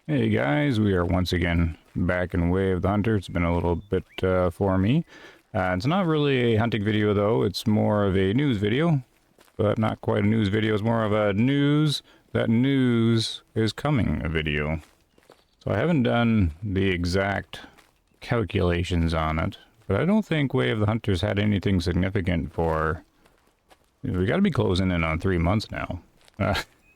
Hey guys, we are once again back in Way of the Hunter. It's been a little bit for me. It's not really a hunting video though, it's more of a news video, but not quite a news video. It's more of a news is coming video. So I haven't done the exact calculations on it, but I don't think Way of the Hunter's had anything significant for... We gotta be closing in on 3 months now.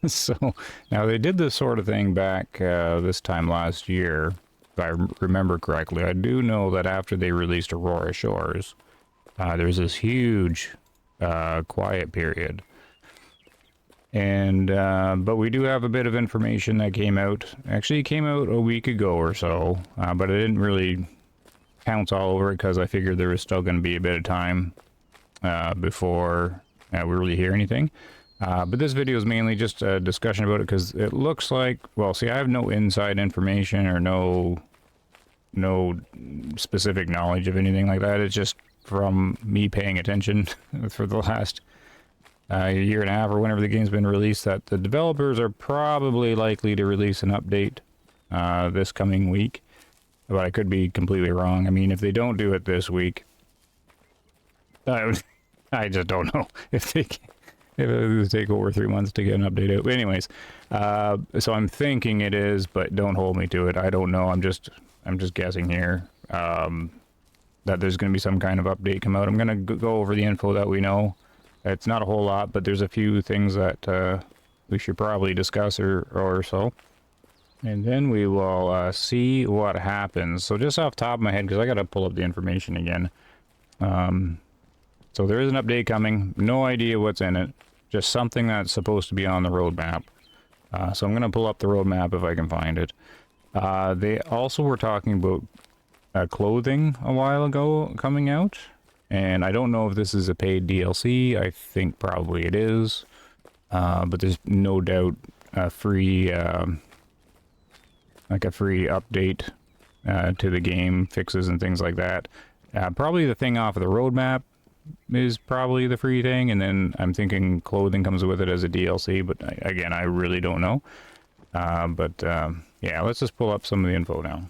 So, now they did this sort of thing back this time last year, if I remember correctly. I do know that after they released Aurora Shores, there's this huge quiet period. And, but we do have a bit of information that came out. Actually, it came out a week ago or so, but I didn't really pounce all over it because I figured there was still going to be a bit of time before we really hear anything. But this video is mainly just a discussion about it because it looks like, well, see, I have no inside information or no specific knowledge of anything like that. It's just from me paying attention for the last year and a half or whenever the game's been released that the developers are probably likely to release an update this coming week. But I could be completely wrong. I mean, if they don't do it this week, I just don't know if they can. If it would take over 3 months to get an update out. But anyways, so I'm thinking it is, but don't hold me to it. I don't know. I'm just guessing here that there's going to be some kind of update come out. I'm going to go over the info that we know. It's not a whole lot, but there's a few things that we should probably discuss or so. And then we will see what happens. So just off the top of my head, because I got to pull up the information again. So there is an update coming. No idea what's in it. Just something that's supposed to be on the roadmap. So I'm going to pull up the roadmap if I can find it. They also were talking about clothing a while ago coming out. And I don't know if this is a paid DLC. I think probably it is. But there's no doubt a free, like a free update to the game, fixes and things like that. Probably the thing off of the roadmap is probably the free thing, and then I'm thinking clothing comes with it as a DLC, but again, I really don't know. Yeah, let's just pull up some of the info now.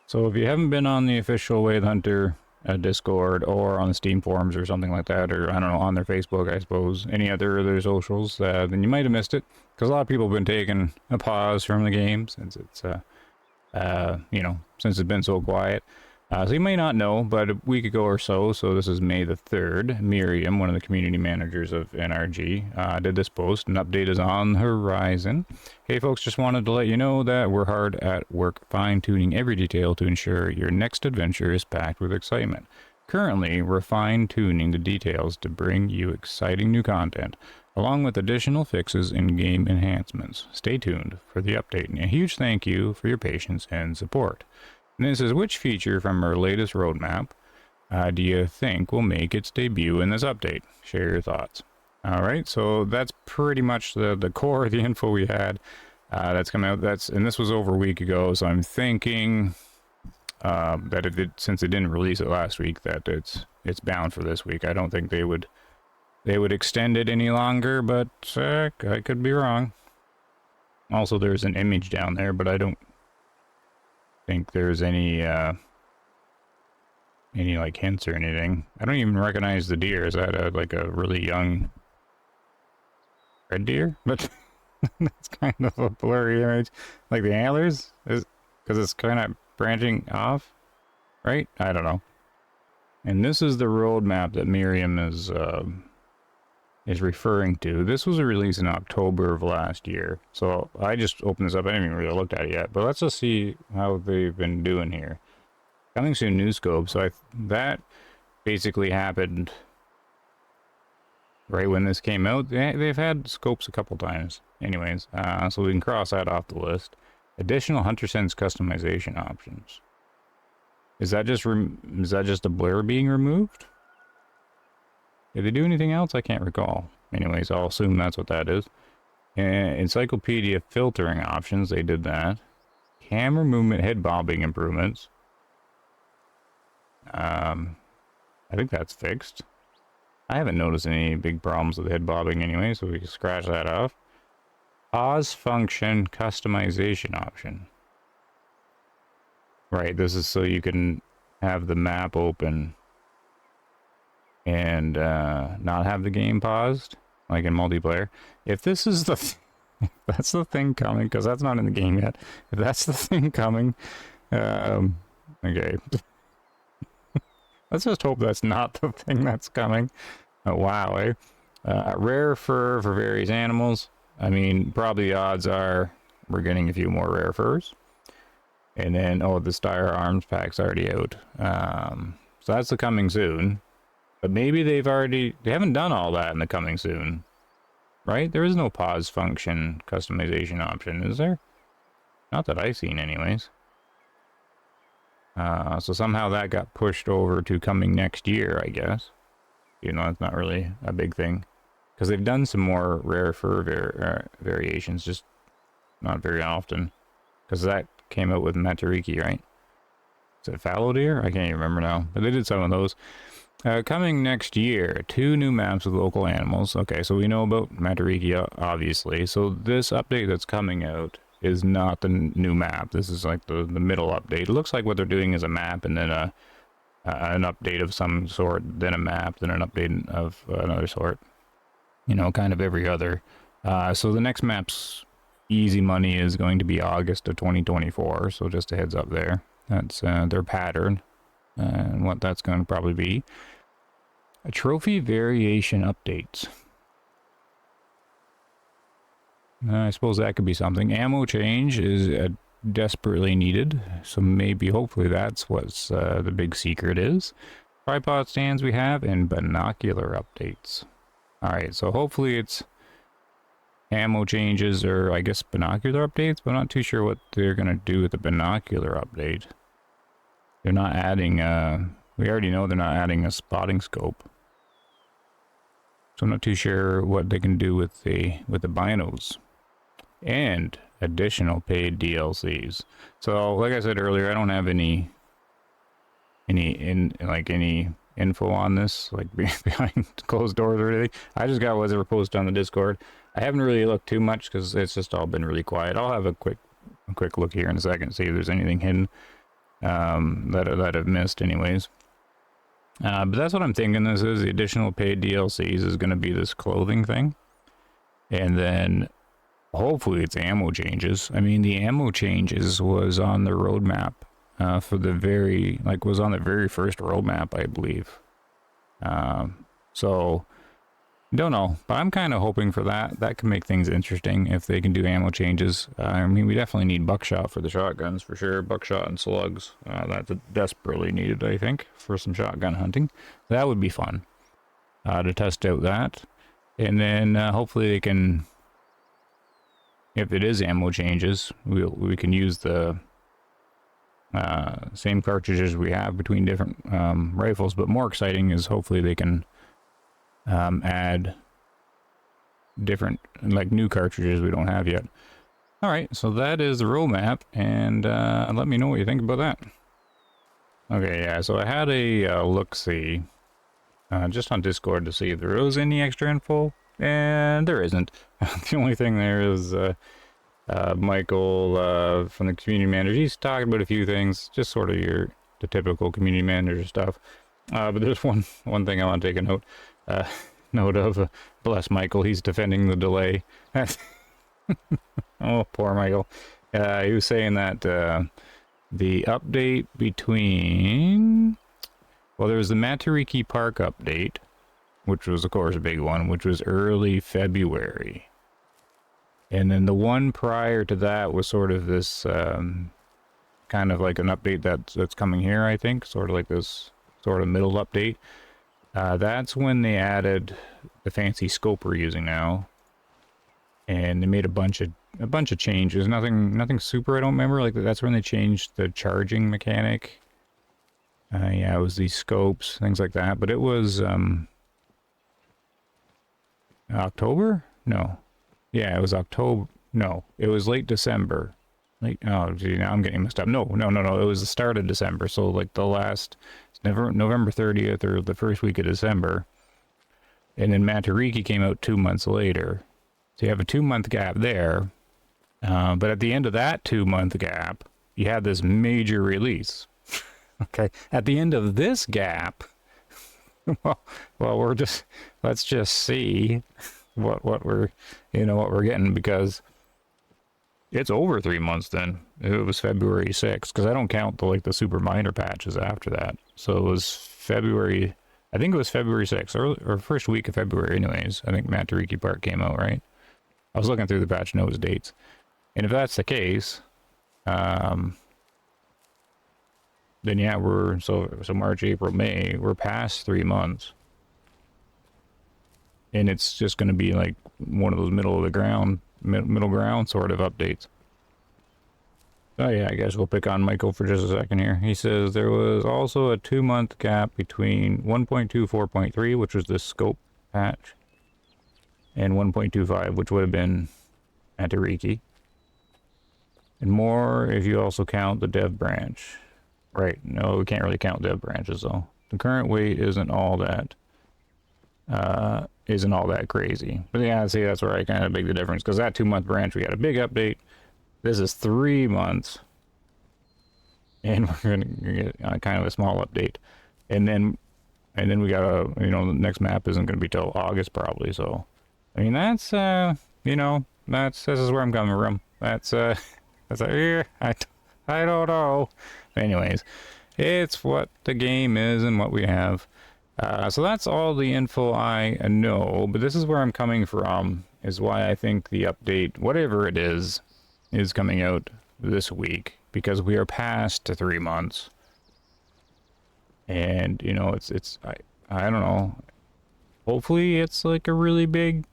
So if you haven't been on the official Way of the Hunter Discord or on the Steam forums or something like that, or I don't know, on their Facebook, I suppose, any other socials, then you might have missed it, because a lot of people have been taking a pause from the game since it's, you know, since it's been so quiet. So you may not know, but a week ago or so this is May the 3rd, Miriam, one of the community managers of NRG, did this post. An update is on the horizon. Hey folks, just wanted to let you know that we're hard at work fine-tuning every detail to ensure your next adventure is packed with excitement. Currently, we're fine-tuning the details to bring you exciting new content, along with additional fixes and game enhancements. Stay tuned for the update, and a huge thank you for your patience and support. And this is which feature from our latest roadmap do you think will make its debut in this update? Share your thoughts. Alright, so that's pretty much the core of the info we had that's come out. And this was over a week ago, so I'm thinking that since they didn't release it last week, that it's bound for this week. I don't think they would extend it any longer, but I could be wrong. Also, there's an image down there, but I don't think there's any like hints or anything. I don't even recognize the deer. Is that like a really young red deer? But that's kind of a blurry image. Like the antlers is because it's kind of branching off, right? I don't know. And this is the roadmap that Miriam is referring to. This was a release in October of last year. So I just opened this up. I didn't even really looked at it yet. But let's just see how they've been doing here. Coming soon, new scope. So that basically happened right when this came out. They've had scopes a couple times. Anyways, so we can cross that off the list. Additional Hunter Sense customization options. Is that just a blur being removed? Did they do anything else? I can't recall. Anyways, I'll assume that's what that is. Encyclopedia filtering options, they did that. Camera movement head bobbing improvements. I think that's fixed. I haven't noticed any big problems with head bobbing anyway, so we can scratch that off. Pause function customization option. Right, this is so you can have the map open and not have the game paused, like in multiplayer. If this is the that's the thing coming, because that's not in the game yet. If that's the thing coming, okay. Let's just hope that's not the thing that's coming. Oh, wow, eh? Rare fur for various animals. I mean, probably the odds are we're getting a few more rare furs. And then, oh, the Star Arms pack's already out. So that's the coming soon. But maybe they haven't done all that in the coming soon. Right? There is no pause function customization option, is there? Not that I've seen anyways. So somehow that got pushed over to coming next year, I guess. You know, that's not really a big thing. Because they've done some more rare fur variations, just not very often. Because that came out with Matariki, right? Is it fallow deer? I can't even remember now. But they did some of those. Coming next year, 2 new maps with local animals. Okay, so we know about Matariki, obviously. So this update that's coming out is not the new map. This is like the middle update. It looks like what they're doing is a map and then an update of some sort, then a map, then an update of another sort. You know, kind of every other. So the next map's easy money is going to be August of 2024. So just a heads up there. That's their pattern and what that's going to probably be. A trophy variation updates. I suppose that could be something. Ammo change is desperately needed, so maybe, hopefully, that's what's the big secret is. Tripod stands we have, and binocular updates. Alright, so hopefully it's ammo changes, or I guess binocular updates, but I'm not too sure what they're going to do with the binocular update. They're not adding, we already know they're not adding a spotting scope. So I'm not too sure what they can do with the binos. And additional paid DLCs. So, like I said earlier, I don't have any info on this, like behind closed doors or anything. I just got whatever posted on the Discord. I haven't really looked too much because it's just all been really quiet. I'll have a quick look here in a second, see if there's anything hidden that I've missed, anyways. But that's what I'm thinking. This is the additional paid DLCs is going to be this clothing thing, and then hopefully it's ammo changes. I mean, the ammo changes was on the roadmap for the was on the very first roadmap, I believe. So, don't know, but I'm kind of hoping for that. That can make things interesting if they can do ammo changes. I mean, we definitely need buckshot for the shotguns, for sure. Buckshot and slugs. That's desperately needed, I think, for some shotgun hunting. That would be fun to test out that. And then hopefully they can, if it is ammo changes, we can use the same cartridges we have between different rifles. But more exciting is hopefully they can add different, like, new cartridges we don't have yet. Alright, so that is the roadmap, and let me know what you think about that. Okay, yeah, so I had a look-see just on Discord to see if there was any extra info, and there isn't. The only thing there is Michael from the community manager. He's talking about a few things, just sort of the typical community manager stuff. But there's one thing I want to take a note of. Bless Michael, he's defending the delay. Oh, poor Michael. He was saying that the update between, well, there was the Matariki Park update, which was, of course, a big one, which was early February. And then the one prior to that was sort of this kind of like an update that's coming here, I think, sort of like this sort of middle update. That's when they added the fancy scope we're using now, and they made a bunch of changes. Nothing super, I don't remember. Like, that's when they changed the charging mechanic. Yeah, it was these scopes, things like that. But it was October? No. Yeah, it was October. No, it was late December. Oh, gee, now I'm getting messed up. No. It was the start of December. So, like, the last, November 30th or the first week of December. And then Matariki came out 2 months later. So you have a 2-month gap there. But at the end of that 2-month gap, you had this major release. Okay. At the end of this gap, well, let's just see what we're, what we're getting, because it's over 3 months then. It was February 6th, because I don't count the super minor patches after that. So it was February, I think it was February 6th, or first week of February anyways. I think Matariki Park came out, right? I was looking through the patch notes dates. And if that's the case, then yeah, so March, April, May, we're past 3 months. And it's just going to be like one of those middle ground sort of updates. Oh yeah, I guess we'll pick on Michael for just a second here. He says there was also a 2-month gap between 1.24.3, which was the scope patch, and 1.25, which would have been Matariki. And more if you also count the dev branch. Right, no, we can't really count dev branches though. The current weight isn't all that crazy. But yeah, see, that's where I kind of make the difference, because that 2-month branch, we had a big update. This is 3 months, and we're gonna get kind of a small update, and then we got the next map isn't gonna be till August probably. So, I mean, that's this is where I'm coming from. That's like, I don't know. Anyways, it's what the game is and what we have. So that's all the info I know, but this is where I'm coming from, is why I think the update, whatever it is coming out this week, because we are past 3 months. And, I don't know. Hopefully it's like a really big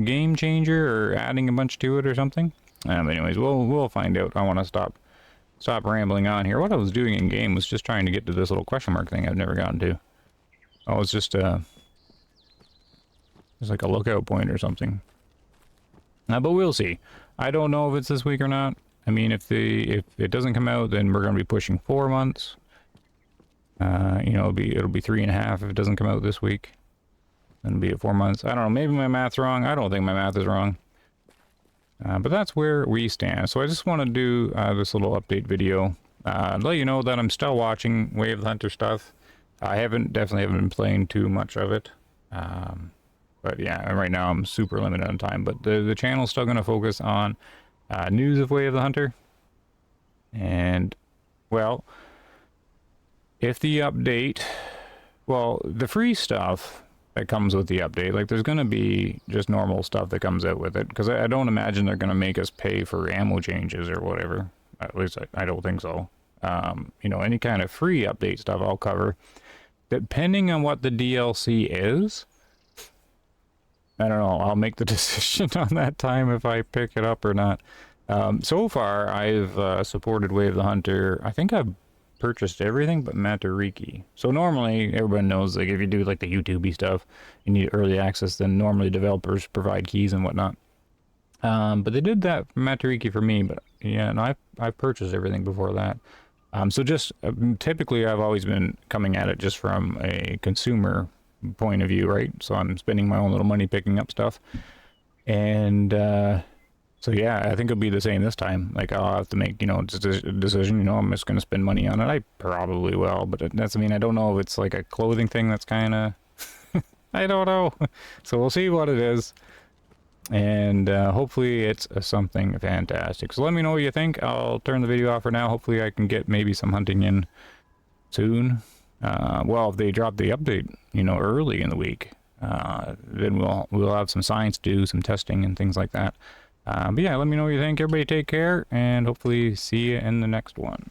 game changer, or adding a bunch to it or something. Anyways, we'll find out. I want to stop rambling on here. What I was doing in game was just trying to get to this little question mark thing I've never gotten to. Oh, it's just like a lookout point or something. But we'll see. I don't know if it's this week or not. I mean, if it doesn't come out, then we're going to be pushing 4 months. It'll be 3.5 if it doesn't come out this week. Then it'll be at 4 months. I don't know. Maybe my math's wrong. I don't think my math is wrong. But that's where we stand. So I just want to do this little update video. Let you know that I'm still watching Wave of the Hunter stuff. I definitely haven't been playing too much of it. But yeah, right now I'm super limited on time. But the channel's still going to focus on news of Way of the Hunter. And, well, if the update... Well, the free stuff that comes with the update, like, there's going to be just normal stuff that comes out with it. Because I don't imagine they're going to make us pay for ammo changes or whatever. At least I don't think so. Any kind of free update stuff I'll cover. Depending on what the DLC is, I don't know, I'll make the decision on that time if I pick it up or not. So far, I've supported Way of the Hunter. I think I've purchased everything but Matariki. So normally, everyone knows, like, if you do like the YouTube-y stuff, you need early access, then normally developers provide keys and whatnot. But they did that for Matariki for me, but yeah, and I've purchased everything before that. So just typically I've always been coming at it just from a consumer point of view, right? So I'm spending my own little money picking up stuff. And so yeah, I think it'll be the same this time. Like, I'll have to make, just a decision, I'm just going to spend money on it. I probably will, but I don't know if it's like a clothing thing that's kind of, I don't know. So we'll see what it is. And hopefully it's something fantastic. So let me know what you think. I'll turn the video off for now. Hopefully I can get maybe some hunting in soon. Well, if they drop the update, early in the week, then we'll have some science to do, some testing and things like that. But yeah, let me know what you think. Everybody take care, and hopefully see you in the next one.